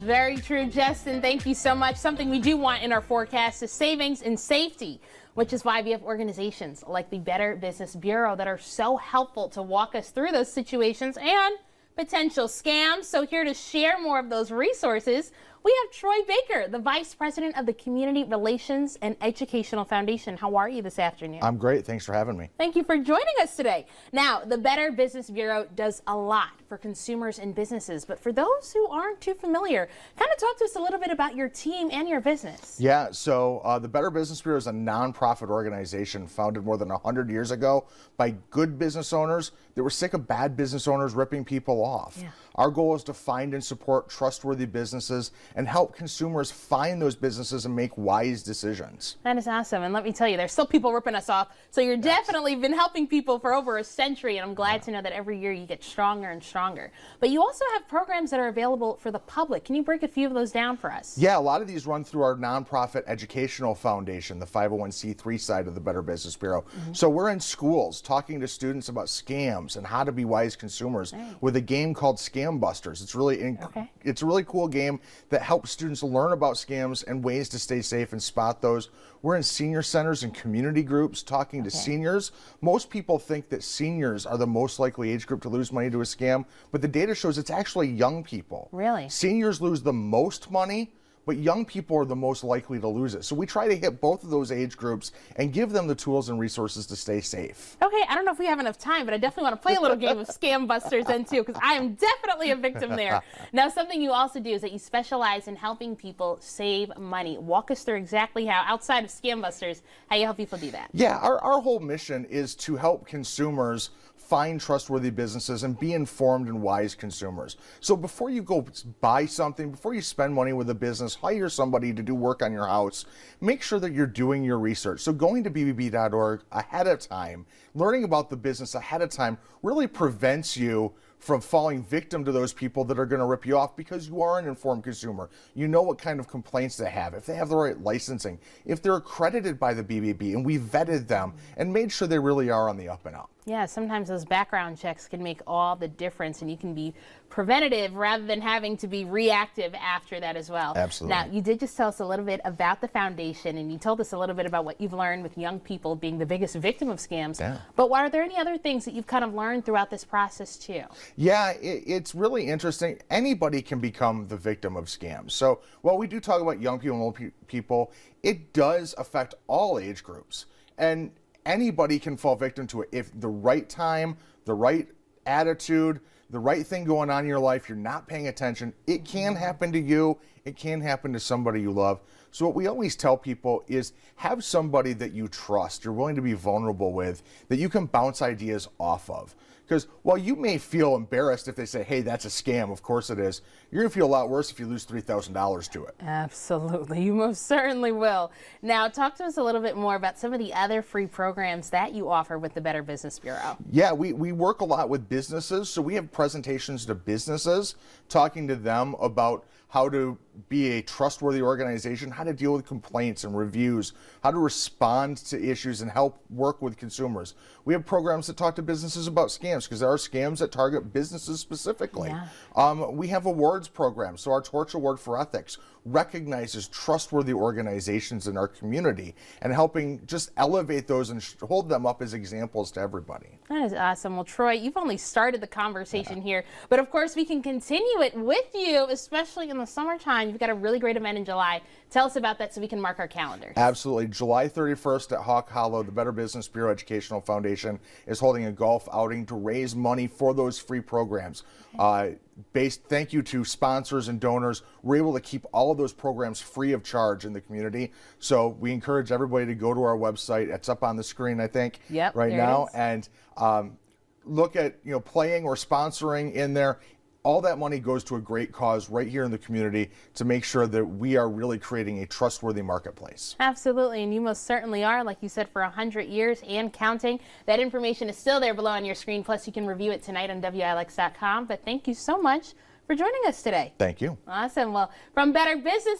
Very true, Justin. Thank you so much. Something we do want in our forecast is savings and safety, which is why we have organizations like the Better Business Bureau that are so helpful to walk us through those situations and potential scams. So here to share more of those resources, we have Troy Baker, the Vice President of the Community Relations and Educational Foundation. How are you this afternoon? I'm great. Thanks for having me. Thank you for joining us today. Now, the Better Business Bureau does a lot for consumers and businesses, but for those who aren't too familiar, kind of talk to us a little bit about your team and your business. Yeah, so the Better Business Bureau is a nonprofit organization founded more than 100 years ago by good business owners that were sick of bad business owners ripping people off. Yeah. Our goal is to find and support trustworthy businesses and help consumers find those businesses and make wise decisions. That is awesome. And let me tell you, there's still people ripping us off. So you're definitely been helping people for over a century. And I'm glad to know that every year you get stronger and stronger. But you also have programs that are available for the public. Can you break a few of those down for us? Yeah, a lot of these run through our nonprofit educational foundation, the 501c3 side of the Better Business Bureau. So we're in schools talking to students about scams and how to be wise consumers with a game called Scam Busters. It's really it's a really cool game that helps students learn about scams and ways to stay safe and spot those. We're in senior centers and community groups talking to seniors. Most people think that seniors are the most likely age group to lose money to a scam, but the data shows it's actually young people. Really? Seniors lose the most money, but young people are the most likely to lose it. So we try to hit both of those age groups and give them the tools and resources to stay safe. Okay, I don't know if we have enough time, but I definitely want to play a little game of Scam Busters then too, because I am definitely a victim there. Now, something you also do is that you specialize in helping people save money. Walk us through exactly how, outside of Scam Busters, how you help people do that. Yeah, our whole mission is to help consumers find trustworthy businesses and be informed and wise consumers. So before you go buy something, before you spend money with a business, hire somebody to do work on your house, make sure that you're doing your research. So going to bbb.org ahead of time, learning about the business ahead of time really prevents you from falling victim to those people that are going to rip you off, because you are an informed consumer. You know what kind of complaints they have, if they have the right licensing, if they're accredited by the BBB, and we vetted them and made sure they really are on the up and up. Yeah, sometimes those background checks can make all the difference, and you can be preventative rather than having to be reactive after that as well. Absolutely. Now, you did just tell us a little bit about the foundation, and you told us a little bit about what you've learned with young people being the biggest victim of scams. Yeah. But are there any other things that you've kind of learned throughout this process too? Yeah, it's really interesting. Anybody can become the victim of scams. So while we do talk about young people and old people, it does affect all age groups. And anybody can fall victim to it if the right time, the right attitude, the right thing going on in your life, you're not paying attention. It can happen to you. It can happen to somebody you love. So what we always tell people is have somebody that you trust, you're willing to be vulnerable with, that you can bounce ideas off of. Because while you may feel embarrassed if they say, hey, that's a scam, of course it is, you're going to feel a lot worse if you lose $3,000 to it. Absolutely. You most certainly will. Now, talk to us a little bit more about some of the other free programs that you offer with the Better Business Bureau. Yeah, we work a lot with businesses, so we have presentations to businesses, talking to them about how to be a trustworthy organization, how to deal with complaints and reviews, how to respond to issues and help work with consumers. We have programs that talk to businesses about scams, because there are scams that target businesses specifically. Yeah. We have awards programs. So our Torch Award for Ethics recognizes trustworthy organizations in our community and helping just elevate those and hold them up as examples to everybody. That is awesome. Well, Troy, you've only started the conversation here, but of course we can continue it with you, especially in the summertime. You've got a really great event in July. Tell us about that so we can mark our calendars. Absolutely. July 31st at Hawk Hollow, the Better Business Bureau Educational Foundation is holding a golf outing to raise money for those free programs. Thank you to sponsors and donors. We're able to keep all of those programs free of charge in the community. So we encourage everybody to go to our website. It's up on the screen, I think, right now, and look at playing or sponsoring in there. All that money goes to a great cause right here in the community to make sure that we are really creating a trustworthy marketplace. Absolutely, and you most certainly are, like you said, for 100 years and counting. That information is still there below on your screen, plus you can review it tonight on WILX.com. But thank you so much for joining us today. Thank you. Awesome. Well, from Better Business